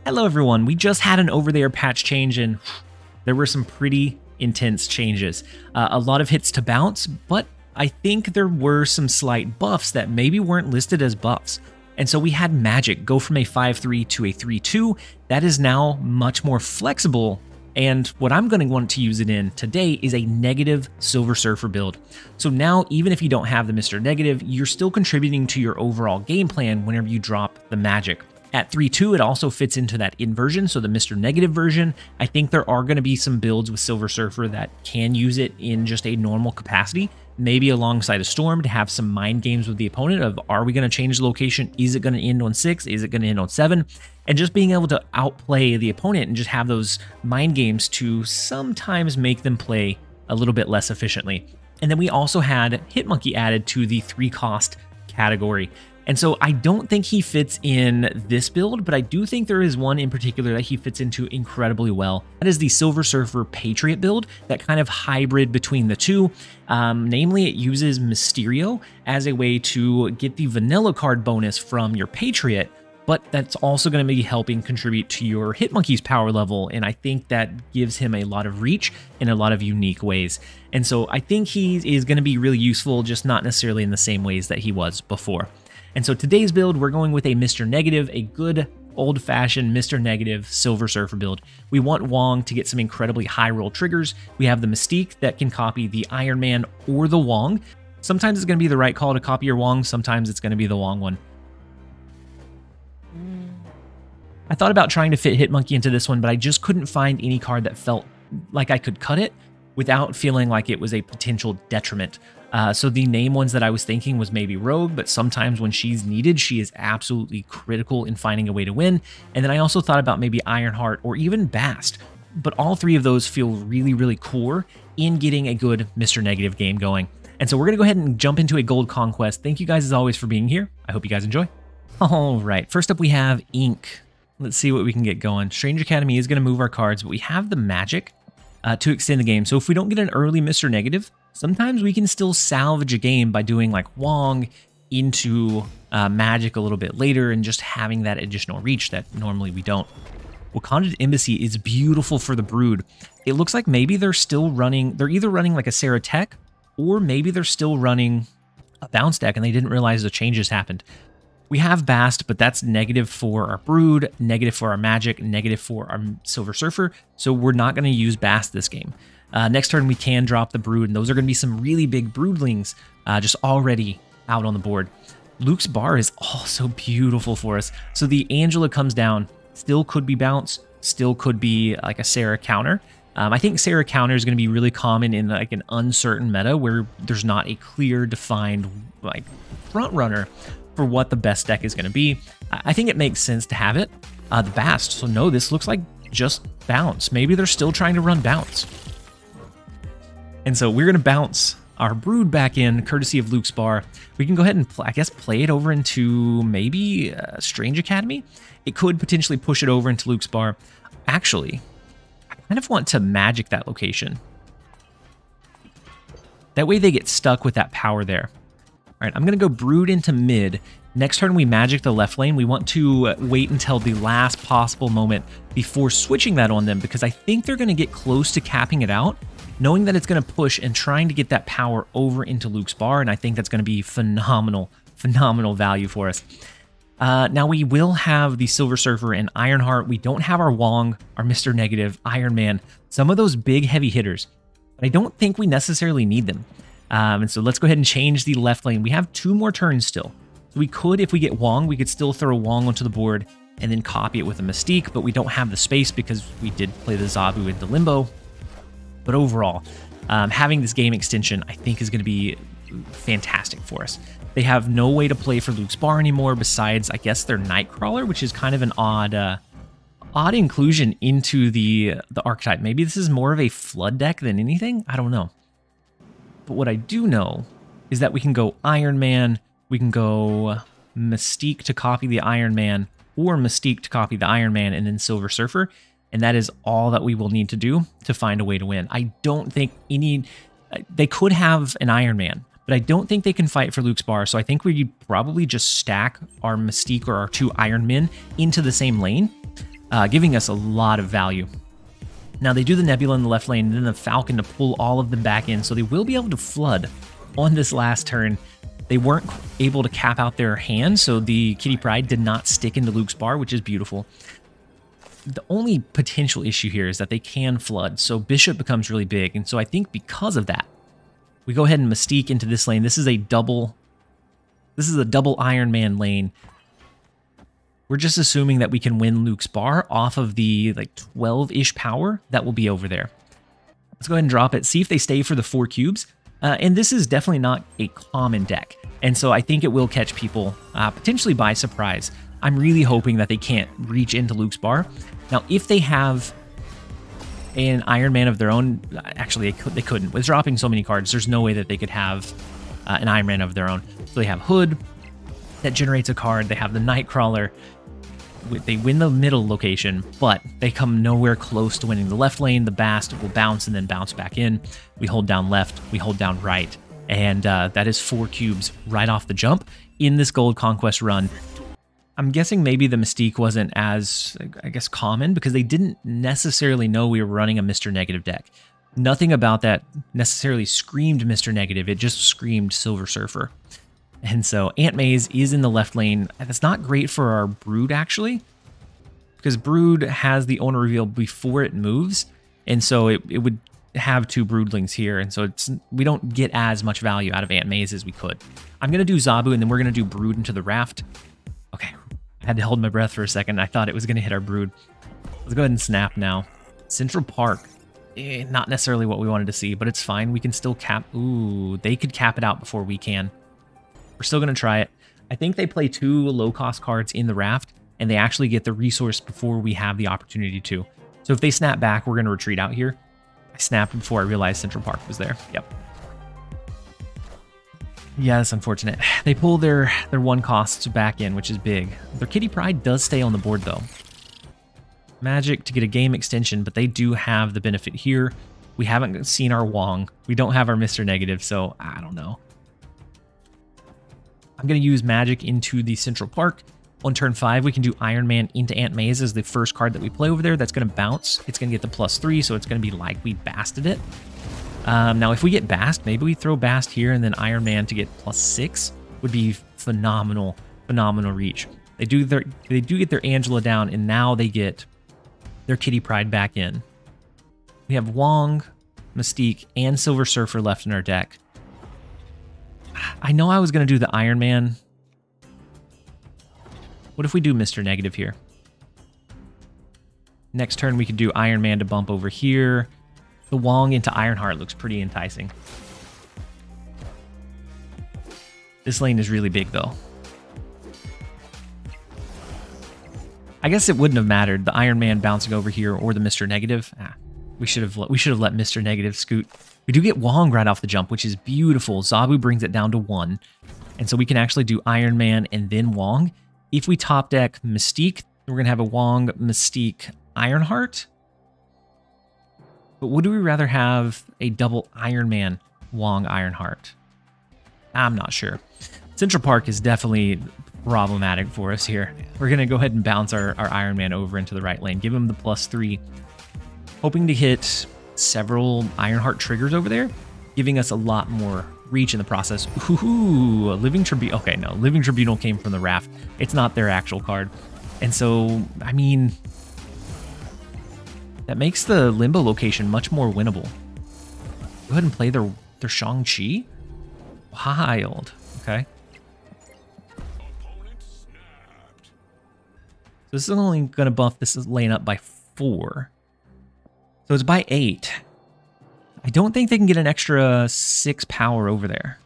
Hello everyone, we just had an over-the-air patch change and there were some pretty intense changes. A lot of hits to bounce, but I think there were some slight buffs that maybe weren't listed as buffs. And so we had Magic go from a 5-3 to a 3-2. That is now much more flexible. And what I'm going to want to use it in today is a negative Silver Surfer build. So now, even if you don't have the Mr. Negative, you're still contributing to your overall game plan whenever you drop the Magic. At 3-2, it also fits into that inversion, so the Mr. Negative version. I think there are going to be some builds with Silver Surfer that can use it in just a normal capacity, maybe alongside a Storm to have some mind games with the opponent of, are we going to change the location? Is it going to end on 6? Is it going to end on 7? And just being able to outplay the opponent and just have those mind games to sometimes make them play a little bit less efficiently. And then we also had Hitmonkey added to the 3-cost category. And so I don't think he fits in this build, but I do think there is one in particular that he fits into incredibly well. That is the Silver Surfer Patriot build, that kind of hybrid between the two. Namely, it uses Mysterio as a way to get the vanilla card bonus from your Patriot, but that's also going to be helping contribute to your Hitmonkey's power level, and I think that gives him a lot of reach in a lot of unique ways. And so I think he is going to be really useful, just not necessarily in the same ways that he was before. And so today's build, we're going with a Mr. Negative, a good old-fashioned Mr. Negative Silver Surfer build. We want Wong to get some incredibly high roll triggers. We have the Mystique that can copy the Iron Man or the Wong. Sometimes it's going to be the right call to copy your Wong, sometimes it's going to be the Wong one. I thought about trying to fit Hitmonkey into this one, but I just couldn't find any card that felt like I could cut it without feeling like it was a potential detriment. So the name ones that I was thinking was maybe Rogue, but sometimes when she's needed, she is absolutely critical in finding a way to win. And then I also thought about maybe Ironheart or even Bast, but all three of those feel really, really core in getting a good Mr. Negative game going. And so we're going to go ahead and jump into a gold conquest. Thank you guys as always for being here. I hope you guys enjoy. All right, first up we have Ink. Let's see what we can get going. Strange Academy is going to move our cards, but we have the Magic to extend the game. So if we don't get an early Mr. Negative, sometimes we can still salvage a game by doing like Wong into Magic a little bit later and just having that additional reach that normally we don't. Wakanda Embassy is beautiful for the Brood. It looks like maybe they're still running, they're either running like a Sera tech, or maybe they're still running a bounce deck and they didn't realize the changes happened. We have Bast, but that's negative for our Brood, negative for our Magic, negative for our Silver Surfer, so we're not going to use Bast this game. Next turn, we can drop the Brood, and those are going to be some really big Broodlings just already out on the board. Luke's Bar is also beautiful for us. So the Angela comes down, still could be bounce, still could be like a Sera counter. I think Sera counter is going to be really common in like an uncertain meta where there's not a clear defined like front runner for what the best deck is going to be. I think it makes sense to have it. The Bast, so no, this looks like just bounce. Maybe they're still trying to run bounce. And so we're going to bounce our Brood back in, courtesy of Luke's Bar. We can go ahead and, I guess, play it over into maybe Strange Academy. It could potentially push it over into Luke's Bar. Actually, I kind of want to Magic that location. That way they get stuck with that power there. All right, I'm going to go Brood into mid. Next turn, we Magic the left lane. We want to wait until the last possible moment before switching that on them because I think they're going to get close to capping it out, knowing that it's going to push and trying to get that power over into Luke's Bar, and I think that's going to be phenomenal, phenomenal value for us. Now we will have the Silver Surfer and Ironheart. We don't have our Wong, our Mr. Negative, Iron Man, some of those big heavy hitters, but I don't think we necessarily need them. And so let's go ahead and change the left lane. We have 2 more turns still. So we could, if we get Wong, we could still throw Wong onto the board and then copy it with a Mystique, but we don't have the space because we did play the Zabu into Limbo. But overall, having this game extension, I think, is going to be fantastic for us. They have no way to play for Luke's Bar anymore besides, I guess, their Nightcrawler, which is kind of an odd inclusion into the archetype. Maybe this is more of a Flood deck than anything. I don't know. But what I do know is that we can go Iron Man, we can go Mystique to copy the Iron Man, or Mystique to copy the Iron Man, and then Silver Surfer. And that is all that we will need to do to find a way to win. I don't think they could have an Iron Man, but I don't think they can fight for Luke's Bar. So I think we probably just stack our Mystique or our 2 Iron Men into the same lane. giving us a lot of value. Now they do the Nebula in the left lane and then the Falcon to pull all of them back in, so they will be able to flood on this last turn. They weren't able to cap out their hand, so the Kitty Pryde did not stick into Luke's bar, which is beautiful. The only potential issue here is that they can flood, so Bishop becomes really big, and so I think because of that, we go ahead and Mystique into this lane. This is a double Iron Man lane. We're just assuming that we can win Luke's bar off of the like 12-ish power that will be over there. Let's go ahead and drop it, see if they stay for the 4 cubes. And this is definitely not a common deck, and so I think it will catch people potentially by surprise. I'm really hoping that they can't reach into Luke's bar. Now, if they have an Iron Man of their own, actually they couldn't. With dropping so many cards, there's no way that they could have an Iron Man of their own. So they have Hood that generates a card. They have the Nightcrawler. They win the middle location, but they come nowhere close to winning the left lane. The Bast will bounce and then bounce back in. We hold down left, we hold down right, and that is 4 cubes right off the jump in this gold Conquest run. I'm guessing maybe the Mystique wasn't as, I guess, common because they didn't necessarily know we were running a Mr. Negative deck. Nothing about that necessarily screamed Mr. Negative, it just screamed Silver Surfer. And so Ant Maze is in the left lane. That's not great for our Brood, actually, because Brood has the owner reveal before it moves, and so it would have 2 Broodlings here, and so we don't get as much value out of Ant Maze as we could. I'm going to do Zabu, and then we're going to do Brood into the Raft. Okay, I had to hold my breath for a second. I thought it was going to hit our Brood. Let's go ahead and snap now. Central Park. Not necessarily what we wanted to see, but it's fine. We can still cap. Ooh, they could cap it out before we can. We're still going to try it. I think they play 2 low-cost cards in the Raft, and they actually get the resource before we have the opportunity to. So if they snap back, we're going to retreat out here. I snapped before I realized Central Park was there. Yep. Yeah, that's unfortunate. They pull their 1 costs back in, which is big. Their Kitty Pryde does stay on the board, though. Magic to get a game extension, but they do have the benefit here. We haven't seen our Wong. We don't have our Mr. Negative, so I don't know. I'm going to use Magic into the Central Park. On turn 5, we can do Iron Man into Ant Maze as the first card that we play over there. That's going to bounce. It's going to get the +3, so it's going to be like we basted it. Now, if we get Bast, maybe we throw Bast here and then Iron Man to get +6 would be phenomenal, phenomenal reach. They do get their Angela down, and now they get their Kitty Pryde back in. We have Wong, Mystique, and Silver Surfer left in our deck. I know I was going to do the Iron Man. What if we do Mr. Negative here? Next turn, we could do Iron Man to bump over here. The Wong into Ironheart looks pretty enticing. This lane is really big, though. I guess it wouldn't have mattered, the Iron Man bouncing over here or the Mr. Negative. We should have let Mr. Negative scoot. We do get Wong right off the jump, which is beautiful. Zabu brings it down to 1. And so we can actually do Iron Man and then Wong. If we top deck Mystique, we're going to have a Wong, Mystique, Ironheart. But would we rather have a double Iron Man, Wong, Ironheart? I'm not sure. Central Park is definitely problematic for us here. We're going to go ahead and bounce our Iron Man over into the right lane. Give him the +3. Hoping to hit several Ironheart triggers over there, giving us a lot more reach in the process. Ooh, Living Tribunal. Okay, no, Living Tribunal came from the Raft. It's not their actual card. And so, I mean, that makes the Limbo location much more winnable. Go ahead and play their Shang-Chi. Wild. Okay. So this is only going to buff this lane up by 4. So it's by 8. I don't think they can get an extra 6 power over there.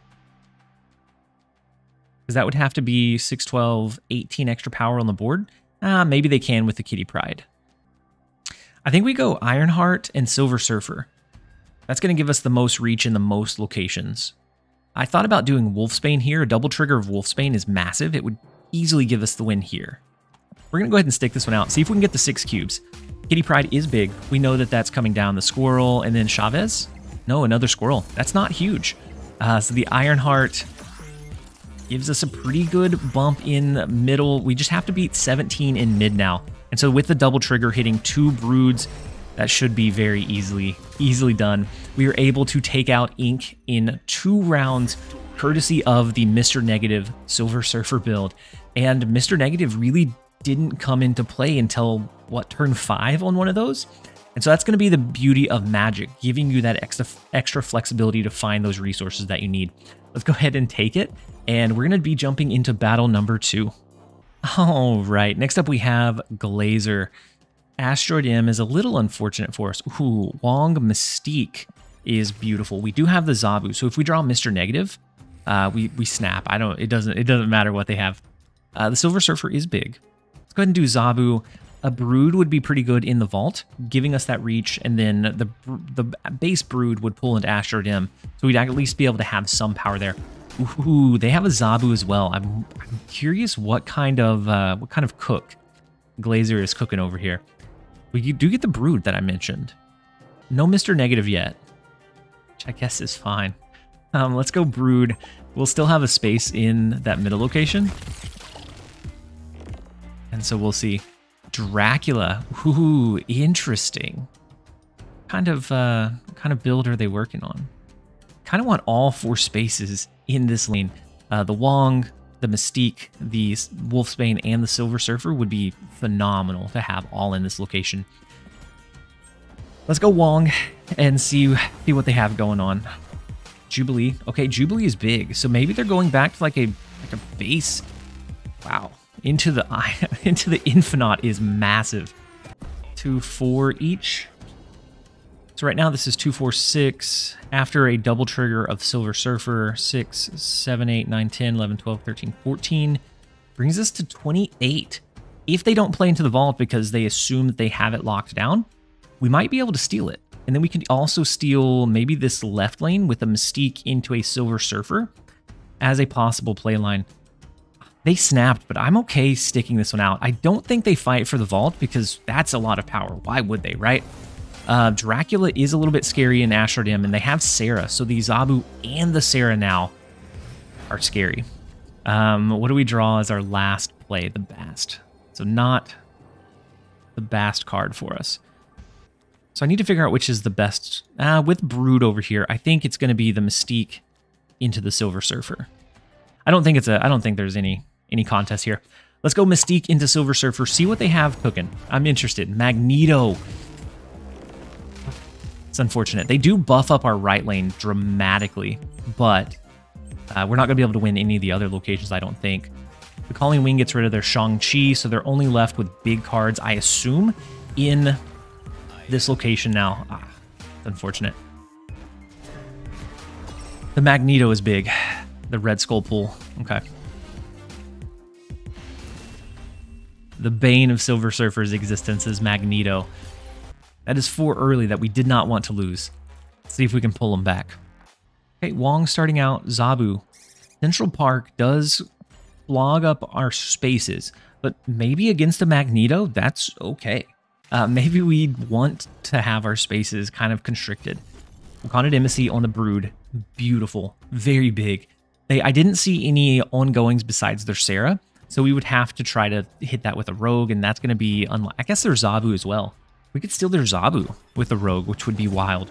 Because that would have to be 6, 12, 18 extra power on the board. Maybe they can with the Kitty Pryde. I think we go Ironheart and Silver Surfer. That's going to give us the most reach in the most locations. I thought about doing Wolfsbane here. A double trigger of Wolfsbane is massive. It would easily give us the win here. We're going to go ahead and stick this one out. See if we can get the 6 cubes. Kitty Pryde is big. We know that that's coming down. The Squirrel and then Chavez. No, another Squirrel. That's not huge. So the Ironheart gives us a pretty good bump in middle. We just have to beat 17 in mid now. And so with the double trigger hitting 2 broods, that should be very easily done. We are able to take out Ink in 2 rounds, courtesy of the Mr. Negative Silver Surfer build. And Mr. Negative really didn't come into play until, what, turn 5 on one of those? And so that's going to be the beauty of Magic, giving you that extra flexibility to find those resources that you need. Let's go ahead and take it, and we're going to be jumping into battle number 2. All right, next up we have Glazer. Asteroid M is a little unfortunate for us. Ooh, Wong Mystique is beautiful. We do have the Zabu, so if we draw Mr. Negative, we snap. It doesn't matter what they have. The Silver Surfer is big. Let's go ahead and do Zabu. A Brood would be pretty good in the vault, giving us that reach, and then the base Brood would pull into Asteroid M, so we'd at least be able to have some power there. Ooh, they have a Zabu as well. I'm curious what kind of cook Glazer is cooking over here. We do get the Brood that I mentioned. No Mr. Negative yet, which I guess is fine. Let's go Brood. We'll still have a space in that middle location, and so we'll see. Dracula. Ooh, interesting. Kind of build are they working on? Kind of want all 4 spaces in this lane. The Wong, the Mystique, the Wolfsbane, and the Silver Surfer would be phenomenal to have all in this location. Let's go Wong and see what they have going on. Jubilee. Okay, Jubilee is big, so maybe they're going back to like a base. Wow. Into the Infinite is massive. 2, 4 each. So right now this is 2, 4, 6. After a double trigger of Silver Surfer, 6, 7, 8, 9, 10, 11, 12, 13, 14. Brings us to 28. If they don't play into the vault because they assume that they have it locked down, we might be able to steal it. And then we can also steal maybe this left lane with a Mystique into a Silver Surfer as a possible play line. They snapped, but I'm okay sticking this one out. I don't think they fight for the vault because that's a lot of power. Why would they, right? Dracula is a little bit scary in Asteroid M, and they have Sera, so the Zabu and the Sera now are scary. What do we draw as our last play? The Bast. So not the Bast card for us. So I need to figure out which is the best. With Brood over here, I think it's going to be the Mystique into the Silver Surfer. I don't think there's any contest here. Let's go Mystique into Silver Surfer, see what they have cooking. I'm interested. Magneto. It's unfortunate. They do buff up our right lane dramatically, but we're not going to be able to win any of the other locations, I don't think. The Calling Wing gets rid of their Shang-Chi, so they're only left with big cards, I assume, in this location now. It's unfortunate. The Magneto is big. The Red Skull pool. Okay. The bane of Silver Surfer's existence is Magneto. That is 4 early that we did not want to lose. Let's see if we can pull them back. Okay, Wong starting out. Zabu. Central Park does clog up our spaces, but maybe against a Magneto, that's okay. Maybe we want to have our spaces kind of constricted. Wakanda Embassy on the Brood. Beautiful. Very big. I didn't see any ongoings besides their Sera, so we would have to try to hit that with a Rogue, and that's going to be unlikely. I guess there's Zabu as well. We could steal their Zabu with a Rogue, which would be wild.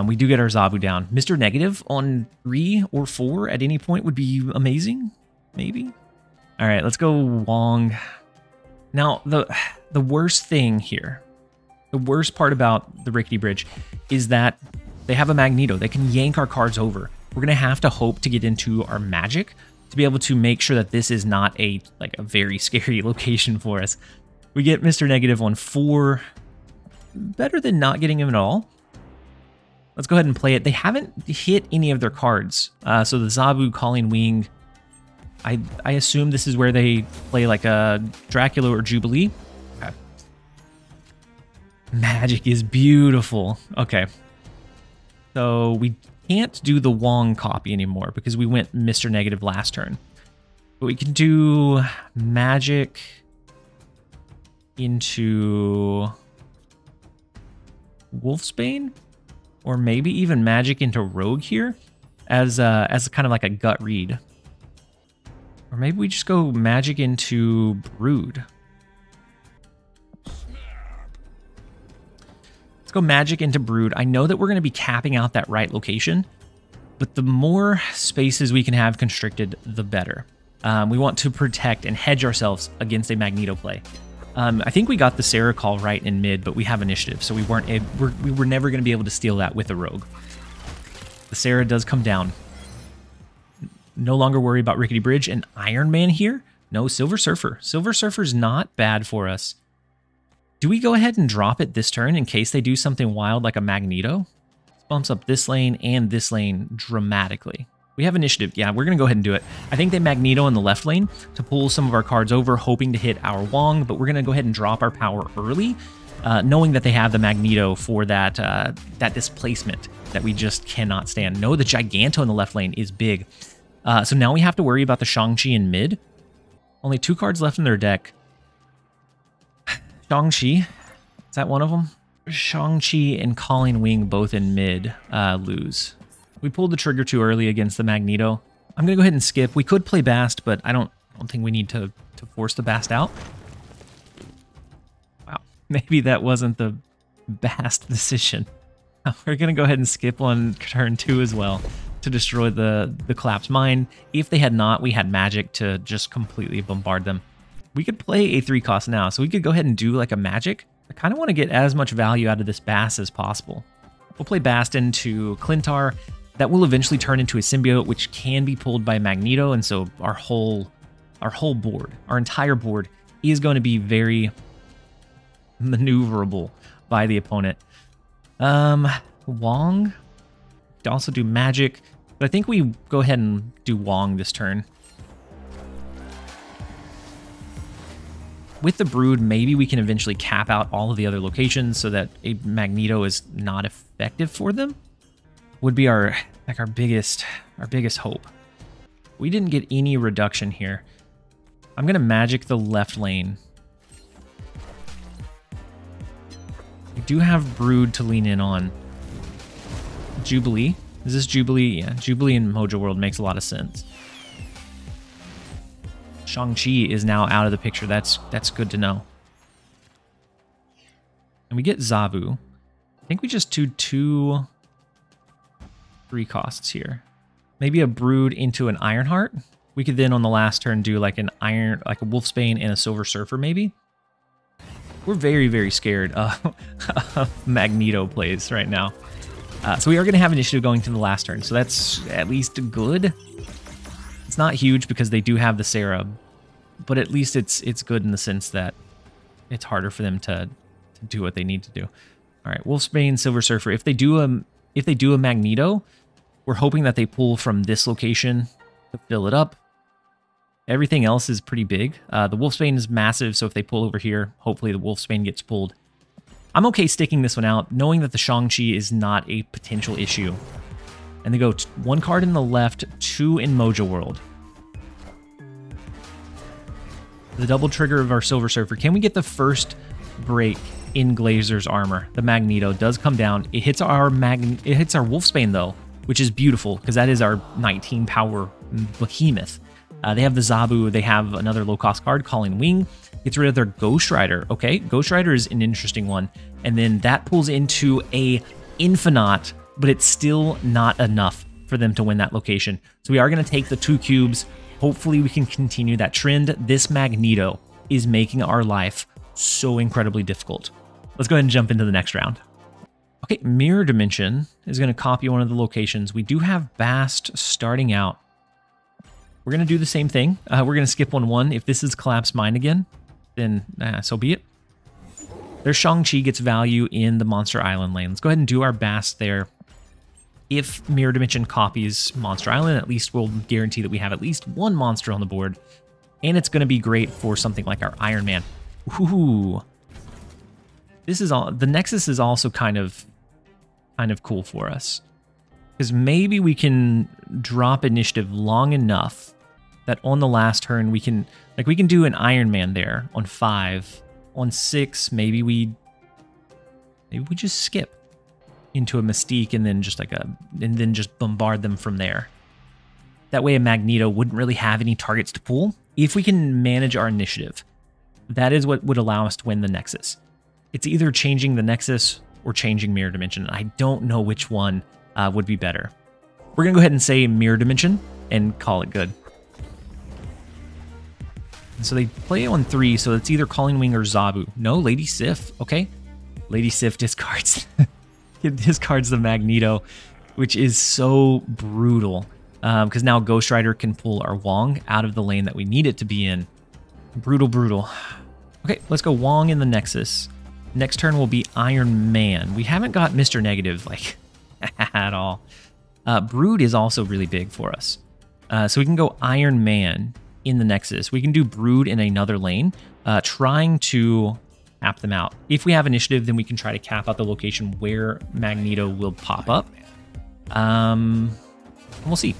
We do get our Zabu down. Mr. Negative on 3 or 4 at any point would be amazing, maybe. All right, let's go Wong. Now, the worst thing here, the worst part about the Rickety Bridge is that they have a Magneto. They can yank our cards over. We're going to have to hope to get into our Magic to be able to make sure that this is not a very scary location for us. We get Mr. Negative on 4. Better than not getting him at all. Let's go ahead and play it. They haven't hit any of their cards. So the Zabu, Calling Wing, I assume this is where they play like a Dracula or Jubilee. Okay. Magic is beautiful. Okay. So we can't do the Wong copy anymore because we went Mr. Negative last turn. But we can do Magic into Wolfsbane, or maybe even Magic into Rogue here as kind of like a gut read. Or maybe we just go Magic into Brood. go magic into brood. I know that we're going to be capping out that right location, but the more spaces we can have constricted, the better. We want to protect and hedge ourselves against a Magneto play. I think we got the Sera call right in mid, but we have initiative, so we were never going to be able to steal that with a rogue. The Sera does come down. No longer worry about Rickety Bridge and Iron Man here. No, Silver Surfer. Silver Surfer's not bad for us. Do we go ahead and drop it this turn in case they do something wild like a Magneto? This bumps up this lane and this lane dramatically. We have initiative. Yeah, we're going to go ahead and do it. I think they Magneto in the left lane to pull some of our cards over, hoping to hit our Wong, but we're going to go ahead and drop our power early, knowing that they have the Magneto for that, that displacement that we just cannot stand. No, the Giganto in the left lane is big. So now we have to worry about the Shang-Chi in mid. Only 2 cards left in their deck. Shang-Chi, is that one of them? Shang-Chi and Calling Wing both in mid lose. We pulled the trigger too early against the Magneto. I'm going to go ahead and skip. We could play Bast, but I don't think we need to force the Bast out. Wow, maybe that wasn't the Bast decision. We're going to go ahead and skip on turn 2 as well to destroy the Collapse Mine. If they had not, we had magic to just completely bombard them. We could play a 3 cost now, so we could go ahead and do like a magic. I kind of want to get as much value out of this Bast as possible. We'll play Bast into Clintar. That will eventually turn into a symbiote, which can be pulled by Magneto, and so our whole board, our entire board, is going to be very maneuverable by the opponent. Wong could also do magic, but I think we go ahead and do Wong this turn. With the Brood, maybe we can eventually cap out all of the other locations so that a Magneto is not effective for them. Would be our biggest hope. We didn't get any reduction here. I'm gonna magic the left lane. We do have Brood to lean in on. Jubilee. Is this Jubilee? Yeah, Jubilee in Mojo World makes a lot of sense. Shang-Chi is now out of the picture. That's good to know. And we get Zabu. I think we just do 2 3 costs here. Maybe a Brood into an Ironheart. We could then on the last turn do like a Wolfsbane and a Silver Surfer maybe. We're very, very scared of Magneto plays right now. So we are going to have initiative going to the last turn. So that's at least good. It's not huge because they do have the Sera, but at least it's good in the sense that it's harder for them to do what they need to do. All right, Wolfsbane, Silver Surfer. If they do a Magneto, we're hoping that they pull from this location to fill it up. Everything else is pretty big. The Wolfsbane is massive, so if they pull over here, hopefully the Wolfsbane gets pulled. I'm okay sticking this one out, knowing that the Shang-Chi is not a potential issue. And they go 1 card in the left, 2 in Mojo World. The double trigger of our Silver Surfer. Can we get the first break in Glazer's armor? The Magneto does come down. It hits our Wolfsbane though, which is beautiful because that is our 19 power behemoth. They have the Zabu. They have another low-cost card, Calling Wing. Gets rid of their Ghost Rider. Okay, Ghost Rider is an interesting one. And then that pulls into a Infinite, but it's still not enough for them to win that location. So we are going to take the 2 cubes. Hopefully we can continue that trend. This Magneto is making our life so incredibly difficult. Let's go ahead and jump into the next round. Okay, Mirror Dimension is going to copy one of the locations. We do have Bast starting out. We're going to do the same thing. We're going to skip 1/1. If this is Collapse Mine again, then so be it. Their Shang-Chi gets value in the Monster Island lane. Let's go ahead and do our Bast there. If Mirror Dimension copies Monster Island, at least we'll guarantee that we have at least 1 monster on the board. And it's going to be great for something like our Iron Man. Ooh. This is all. The Nexus is also kind of cool for us. Because maybe we can drop initiative long enough that on the last turn we can do an Iron Man there on 5. On 6, maybe we just skip into a Mystique and then just bombard them from there. That way a Magneto wouldn't really have any targets to pull. If we can manage our initiative, that is what would allow us to win the Nexus. It's either changing the Nexus or changing Mirror Dimension. I don't know which one would be better. We're going to go ahead and say Mirror Dimension and call it good. And so they play on 3, so it's either Calling Wing or Zabu. No, Lady Sif. Okay. Lady Sif discards. It discards the Magneto, which is so brutal. Because now Ghost Rider can pull our Wong out of the lane that we need it to be in. Brutal, brutal. Okay, let's go Wong in the Nexus. Next turn will be Iron Man. We haven't got Mr. Negative, like, at all. Brood is also really big for us. So we can go Iron Man in the Nexus. We can do Brood in another lane, trying to cap them out. If we have initiative, then we can try to cap out the location where Magneto will pop up. We'll see.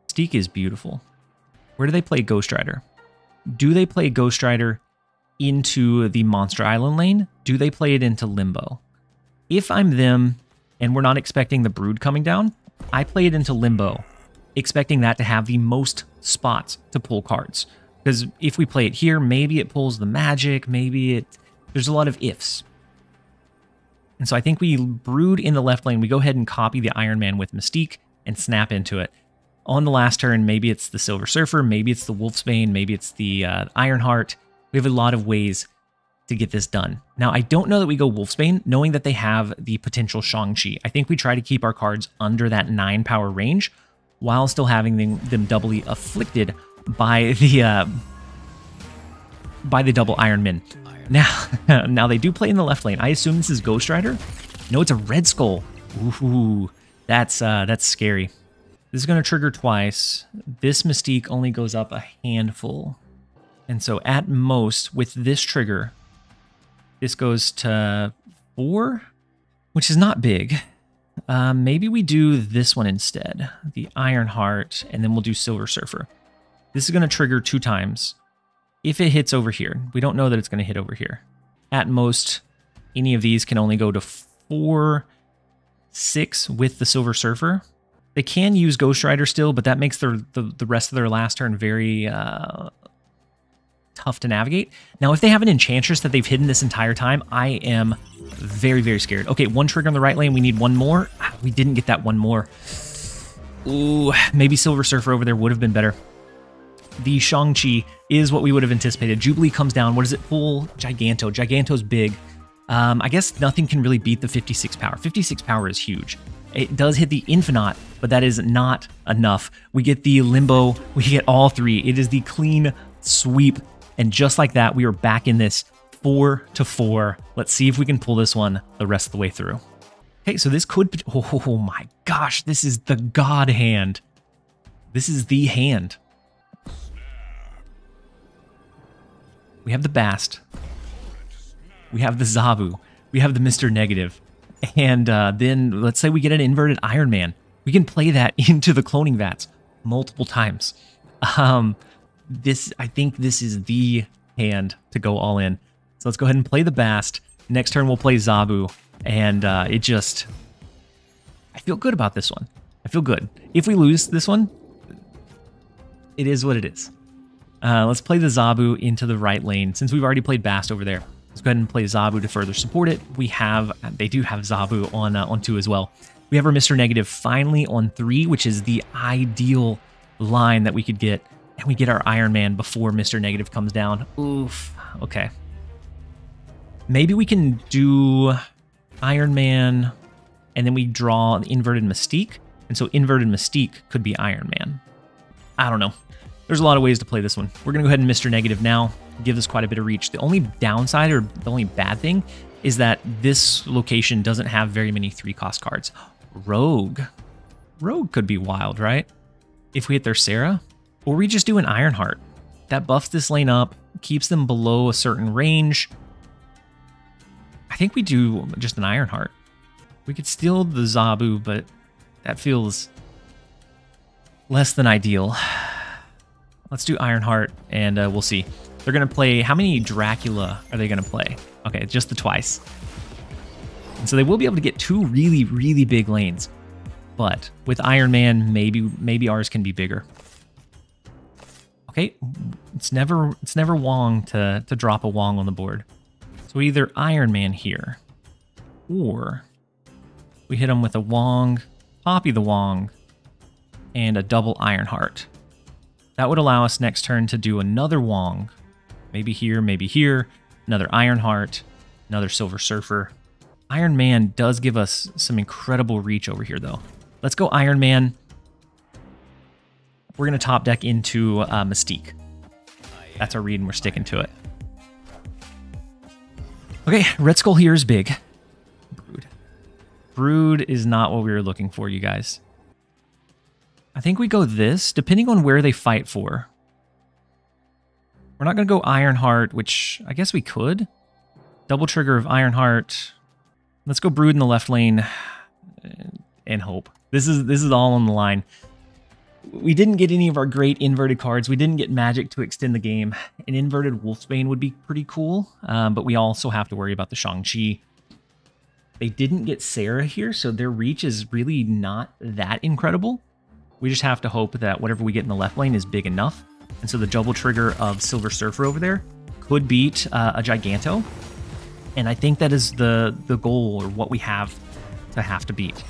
Mystique is beautiful. Where do they play Ghost Rider? Do they play Ghost Rider into the Monster Island lane? Do they play it into Limbo? If I'm them and we're not expecting the Brood coming down, I play it into Limbo, expecting that to have the most spots to pull cards. Because if we play it here, maybe it pulls the magic, maybe it... There's a lot of ifs. And so I think we Brood in the left lane. We go ahead and copy the Iron Man with Mystique and snap into it. On the last turn, maybe it's the Silver Surfer, maybe it's the Wolfsbane, maybe it's the Ironheart. We have a lot of ways to get this done. Now, I don't know that we go Wolfsbane, knowing that they have the potential Shang-Chi. I think we try to keep our cards under that 9 power range while still having them doubly afflicted by the double Iron Man. Now they do play in the left lane. I assume this is Ghost Rider. No, it's a Red Skull. Ooh, that's scary. This is going to trigger twice. This Mystique only goes up a handful. And so at most, with this trigger, this goes to 4, which is not big. Maybe we do this one instead, the Ironheart, and then we'll do Silver Surfer. This is going to trigger 2 times. If it hits over here, we don't know that it's going to hit over here. At most, any of these can only go to 4, 6 with the Silver Surfer. They can use Ghost Rider still, but that makes the rest of their last turn very tough to navigate. Now, if they have an Enchantress that they've hidden this entire time, I am very, very scared. Okay, 1 trigger on the right lane. We need 1 more. We didn't get that 1 more. Ooh, maybe Silver Surfer over there would have been better. The Shang-Chi is what we would have anticipated. Jubilee comes down. What does it pull? Giganto. Giganto's big. I guess nothing can really beat the 56 power. 56 power is huge. It does hit the Infinite, but that is not enough. We get the Limbo. We get all 3. It is the clean sweep. And just like that, we are back in this 4-4. Let's see if we can pull this one the rest of the way through. Okay, so this could... Oh my gosh, this is the God hand. This is the hand. We have the Bast. We have the Zabu. We have the Mr. Negative. And then let's say we get an inverted Iron Man. We can play that into the cloning vats multiple times. I think this is the hand to go all in. So let's go ahead and play the Bast. Next turn we'll play Zabu. And I feel good about this one. I feel good. If we lose this one, it is what it is. Let's play the Zabu into the right lane. Since we've already played Bast over there, let's go ahead and play Zabu to further support it. They do have Zabu on 2 as well. We have our Mr. Negative finally on 3, which is the ideal line that we could get. And we get our Iron Man before Mr. Negative comes down. Oof. Okay. Maybe we can do Iron Man, and then we draw an inverted Mystique. And so inverted Mystique could be Iron Man. I don't know. There's a lot of ways to play this one. We're going to go ahead and Mr. Negative now. Give this quite a bit of reach. The only downside or the only bad thing is that this location doesn't have very many 3-cost cards. Rogue. Rogue could be wild, right? If we hit their Sera. Or we just do an Ironheart. That buffs this lane up, keeps them below a certain range. I think we do just an Ironheart. We could steal the Zabu, but that feels less than ideal. Let's do Ironheart, and we'll see. They're going to play... How many Dracula are they going to play? Okay, just the twice. And so they will be able to get 2 really, really big lanes. But with Iron Man, maybe ours can be bigger. Okay, it's never Wong to drop a Wong on the board. So either Iron Man here, or we hit him with a Wong, copy the Wong, and a double Ironheart. That would allow us next turn to do another Wong. Maybe here, another Ironheart, another Silver Surfer. Iron Man does give us some incredible reach over here, though. Let's go Iron Man. We're going to top deck into Mystique. That's our read, and we're sticking to it. Okay, Red Skull here is big. Brood. Brood is not what we were looking for, you guys. I think we go this, depending on where they fight for. We're not going to go Ironheart, which I guess we could. Double trigger of Ironheart. Let's go Brood in the left lane and hope. This is all on the line. We didn't get any of our great inverted cards. We didn't get magic to extend the game. An inverted Wolfsbane would be pretty cool, but we also have to worry about the Shang-Chi. They didn't get Sera here, so their reach is really not that incredible. We just have to hope that whatever we get in the left lane is big enough. And so the double trigger of Silver Surfer over there could beat a Giganto. And I think that is the goal, or what we have to beat.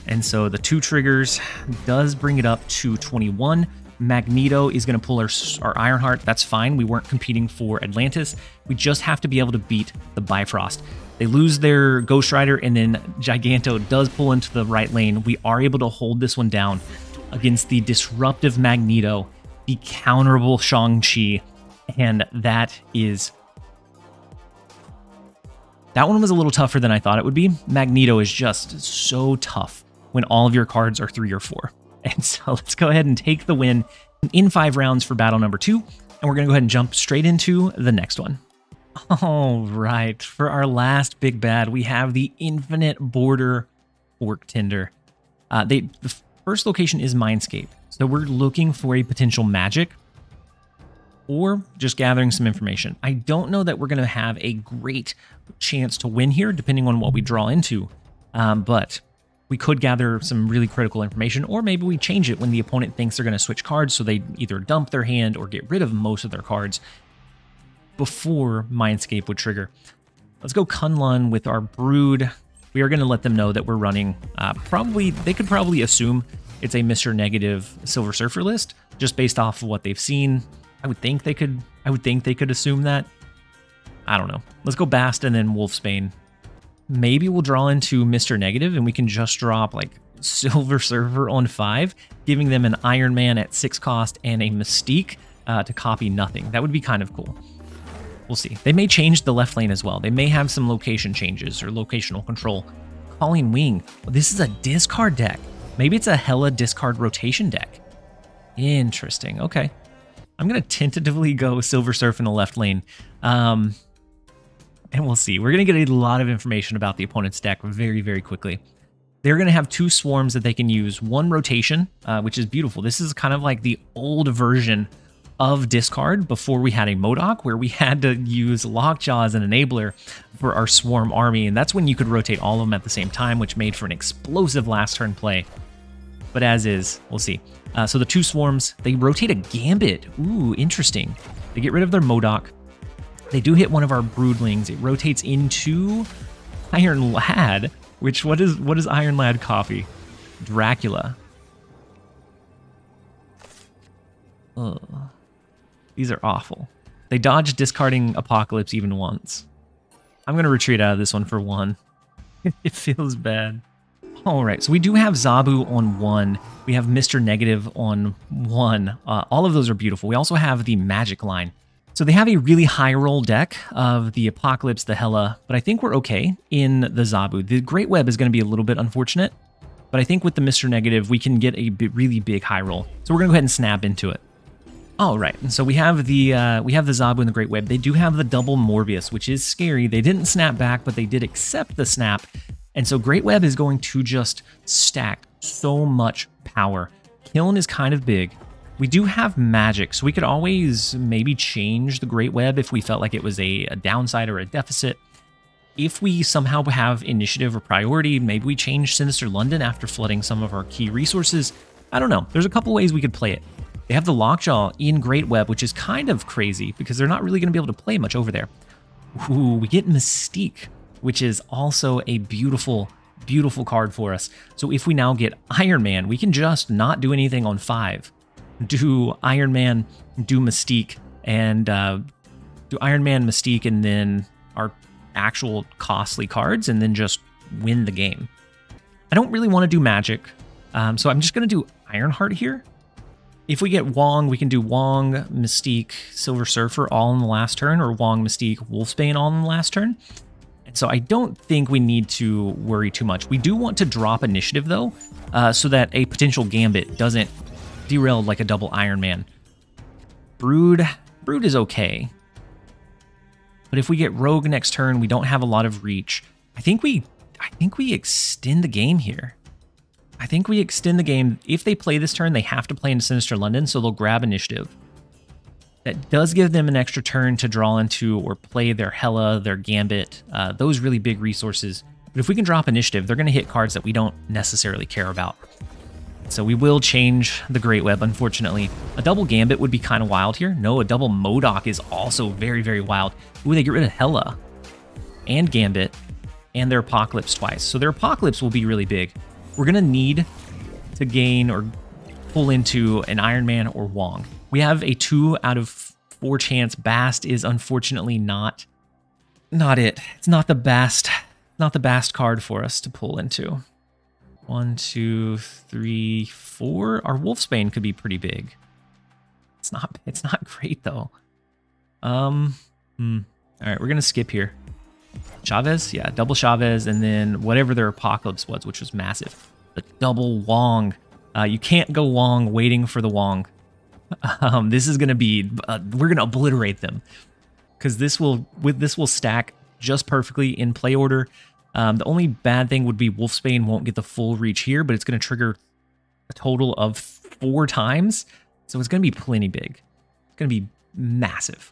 And so the 2 triggers does bring it up to 21. Magneto is going to pull our Ironheart. That's fine. We weren't competing for Atlantis. We just have to be able to beat the Bifrost. They lose their Ghost Rider, and then Giganto does pull into the right lane. We are able to hold this one down against the disruptive Magneto, the counterable Shang-Chi, and that one was a little tougher than I thought it would be. Magneto is just so tough when all of your cards are 3 or 4. And so let's go ahead and take the win in 5 rounds for battle number 2. And we're going to go ahead and jump straight into the next one. All right, for our last big bad, we have the Infinite Border Orc Tender. The first location is Mindscape. So we're looking for a potential magic or just gathering some information. I don't know that we're going to have a great chance to win here, depending on what we draw into. But we could gather some really critical information, or maybe we change it when the opponent thinks they're going to switch cards, so they either dump their hand or get rid of most of their cards before Mindscape would trigger. Let's go Kunlun with our Brood. We are going to let them know that we're running, they could probably assume it's a Mr. Negative Silver Surfer list, just based off of what they've seen. I would think they could assume that. I don't know. Let's go Bast and then Wolfsbane. Maybe we'll draw into Mr. Negative and we can just drop like Silver Surfer on 5, giving them an Iron Man at 6 cost and a Mystique to copy nothing. That would be kind of cool. We'll see. They may change the left lane as well. They may have some location changes or locational control. Calling Wing. Well, this is a discard deck. Maybe it's a Hela discard rotation deck. Interesting. Okay. I'm going to tentatively go Silver Surf in the left lane. And we'll see. We're going to get a lot of information about the opponent's deck very, very quickly. They're going to have 2 swarms that they can use. 1 rotation, which is beautiful. This is kind of like the old version of discard before we had a MODOK, where we had to use Lockjaw as an enabler for our swarm army. And that's when you could rotate all of them at the same time, which made for an explosive last turn play. But as is, we'll see. So the 2 swarms, they rotate a Gambit. Ooh, interesting. They get rid of their MODOK. They do hit one of our Broodlings. It rotates into Iron Lad, which, what is Iron Lad copy? Dracula. Ugh. These are awful. They dodge discarding Apocalypse even once. I'm going to retreat out of this one for 1. It feels bad. All right, so we do have Zabu on 1. We have Mr. Negative on 1. All of those are beautiful. We also have the Magic line. So they have a really high roll deck of the Apocalypse, the Hela, but I think we're okay in the Zabu. The Great Web is going to be a little bit unfortunate, but I think with the Mr. Negative, we can get a really big high roll. So we're going to go ahead and snap into it. All right, and so we have the Zabu and the Great Web. They do have the double Morbius, which is scary. They didn't snap back, but they did accept the snap. And so Great Web is going to just stack so much power. Kiln is kind of big. We do have magic, so we could always maybe change the Great Web if we felt like it was a downside or a deficit. If we somehow have initiative or priority, maybe we change Sinister London after flooding some of our key resources. I don't know. There's a couple ways we could play it. They have the Lockjaw in Great Web, which is kind of crazy because they're not really going to be able to play much over there. Ooh, we get Mystique, which is also a beautiful, beautiful card for us. So if we now get Iron Man, we can just not do anything on 5. Do Iron Man, do Mystique, and do Iron Man, Mystique, and then our actual costly cards, and then just win the game. I don't really want to do magic, so I'm just going to do Ironheart here. If we get Wong, we can do Wong, Mystique, Silver Surfer all in the last turn, or Wong, Mystique, Wolfsbane all in the last turn. And so I don't think we need to worry too much. We do want to drop initiative, though, so that a potential Gambit doesn't derail like a double Iron Man. Brood is okay. But if we get Rogue next turn, we don't have a lot of reach. I think we extend the game here. I think we extend the game. If they play this turn, they have to play into Sinister London, so they'll grab initiative. That does give them an extra turn to draw into or play their Hela, their Gambit, those really big resources. But if we can drop initiative, they're going to hit cards that we don't necessarily care about. So we will change the Great Web, unfortunately. A double Gambit would be kind of wild here. No, a double MODOK is also very, very wild. Ooh, they get rid of Hela and Gambit and their Apocalypse twice. So their Apocalypse will be really big. We're going to need to gain or pull into an Iron Man or Wong. We have a 2 out of 4 chance. Bast is unfortunately not it. It's not the best card for us to pull into. 1, 2, 3, 4. Our Wolfsbane could be pretty big. It's not great though. All right, we're gonna skip here. Chavez, yeah, double Chavez, and then whatever their Apocalypse was, which was massive. The double Wong. You can't go Wong waiting for the Wong. This is gonna be, we're gonna obliterate them because this will stack just perfectly in play order. The only bad thing would be Wolfsbane won't get the full reach here, but it's going to trigger a total of 4 times. So it's going to be plenty big. It's going to be massive.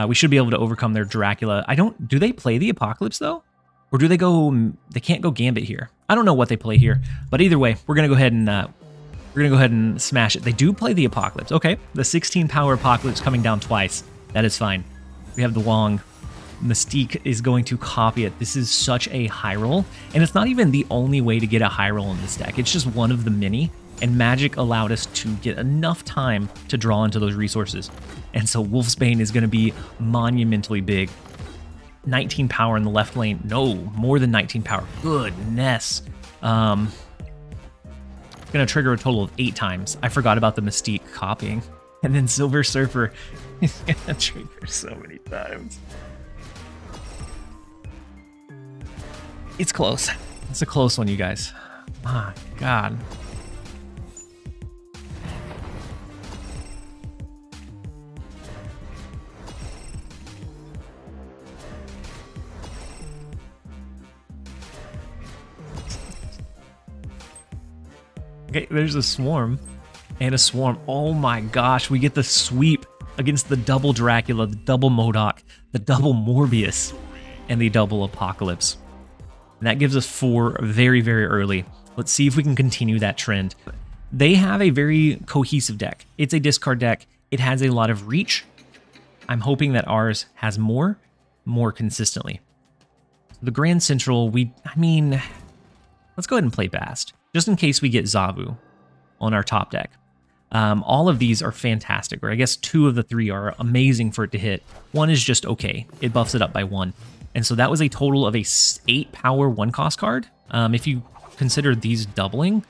We should be able to overcome their Dracula. Do they play the Apocalypse though? Or do they can't go Gambit here. I don't know what they play here, but either way, we're going to go ahead and smash it. They do play the Apocalypse. Okay. The 16 power Apocalypse coming down twice. That is fine. We have the Wong. Mystique is going to copy it. This is such a high roll, and it's not even the only way to get a high roll in this deck. It's just one of the many, and Magic allowed us to get enough time to draw into those resources. And so Wolfsbane is going to be monumentally big. 19 power in the left lane. No, more than 19 power. Goodness. It's going to trigger a total of 8 times. I forgot about the Mystique copying. And then Silver Surfer is going to trigger so many times. It's close. It's a close one, you guys. My God. Okay, there's a swarm and a swarm. Oh my gosh, we get the sweep against the double Dracula, the double MODOK, the double Morbius, and the double Apocalypse. And that gives us 4 very, very early. Let's see if we can continue that trend. They have a very cohesive deck. It's a discard deck. It has a lot of reach. I'm hoping that ours has more consistently. The Grand Central, let's go ahead and play Bast, just in case we get Zabu on our top deck. All of these are fantastic, or I guess 2 of the 3 are amazing for it to hit. 1 is just okay. It buffs it up by 1. And so that was a total of a 8 power 1 cost card. If you consider these doubling,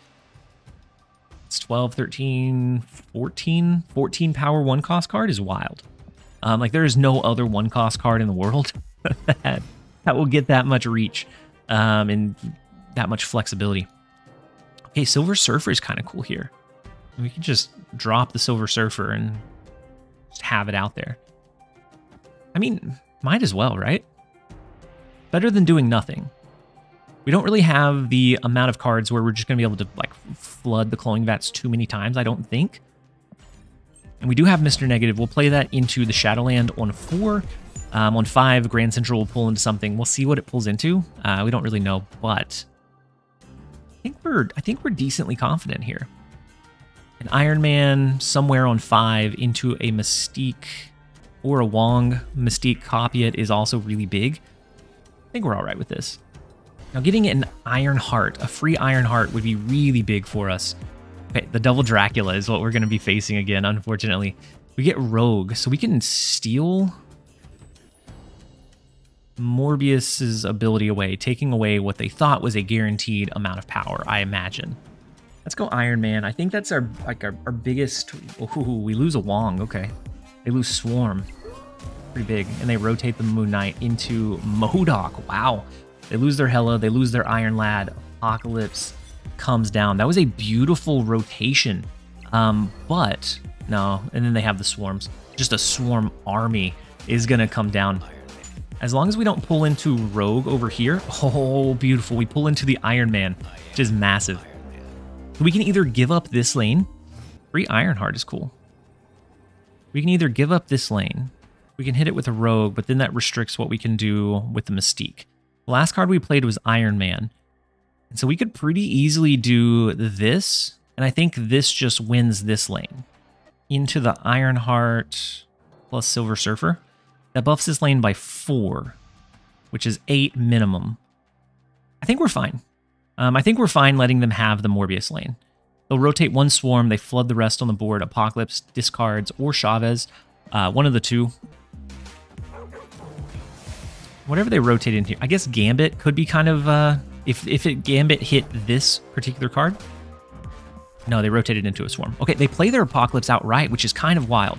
it's 12, 13, 14 power 1 cost card is wild. Like there is no other 1 cost card in the world that will get that much reach and that much flexibility. Okay, Silver Surfer is kind of cool here. We can just drop the Silver Surfer and just have it out there. I mean, might as well, right? Better than doing nothing. We don't really have the amount of cards where we're just going to be able to like flood the Cloning Vats too many times, I don't think. And we do have Mr. Negative. We'll play that into the Shadowland on 4. On 5, Grand Central will pull into something. We'll see what it pulls into. We don't really know, but I think we're decently confident here. An Iron Man somewhere on 5 into a Mystique. or a Wong Mystique copy it is also really big. I think we're all right with this. Now getting an Iron Heart, a free Iron Heart would be really big for us. Okay, the Double Dracula is what we're going to be facing again, unfortunately. We get Rogue, so we can steal Morbius's ability away, taking away what they thought was a guaranteed amount of power, I imagine. Let's go Iron Man. I think that's our biggest... Ooh, we lose a Wong, okay. They lose Swarm. Pretty big. And they rotate the Moon Knight into MODOK. Wow. They lose their Hela, they lose their Iron Lad. Apocalypse comes down. That was a beautiful rotation. But no, and then they have the swarms. Just a swarm army is gonna come down. As long as we don't pull into Rogue over here. Oh, beautiful. We pull into the Iron Man, which is massive. We can either give up this lane. Free Ironheart is cool. We can either give up this lane. We can hit it with a Rogue, but then that restricts what we can do with the Mystique. The last card we played was Iron Man. And so we could pretty easily do this. And I think this just wins this lane. Into the Ironheart plus Silver Surfer. That buffs this lane by 4, which is 8 minimum. I think we're fine. I think we're fine letting them have the Morbius lane. They'll rotate one swarm, they flood the rest on the board. Apocalypse discards or Chavez. One of the two. Whatever they rotate in here. I guess Gambit could be kind of... if Gambit hit this particular card. No, they rotated into a swarm. Okay, they play their Apocalypse outright, which is kind of wild.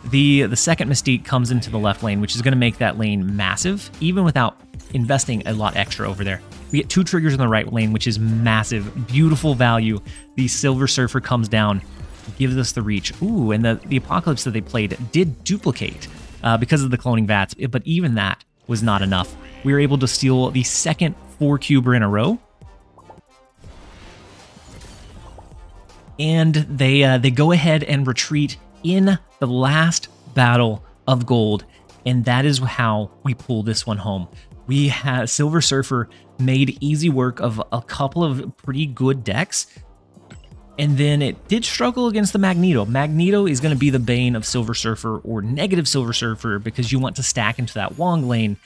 The second Mystique comes into the left lane, which is going to make that lane massive, even without investing a lot extra over there. We get 2 triggers in the right lane, which is massive. Beautiful value. The Silver Surfer comes down, gives us the reach. Ooh, and the Apocalypse that they played did duplicate because of the cloning vats, but even that was not enough. We were able to steal the second 4-cuber in a row. And they go ahead and retreat in the last battle of gold, and that is how we pull this one home. We had Silver Surfer made easy work of a couple of pretty good decks, and then it did struggle against the Magneto. Magneto is going to be the bane of Silver Surfer or negative Silver Surfer because you want to stack into that Wong lane,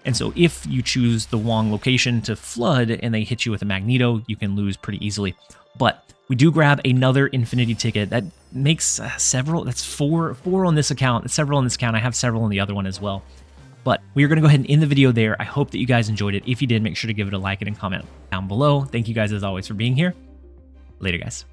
and so if you choose the Wong location to flood and they hit you with a Magneto, you can lose pretty easily. But we do grab another Infinity ticket. That makes several. That's four on this account. Several on this account. I have several on the other one as well. But we are going to go ahead and end the video there. I hope that you guys enjoyed it. If you did, make sure to give it a like and comment down below. Thank you guys as always for being here. Later, guys.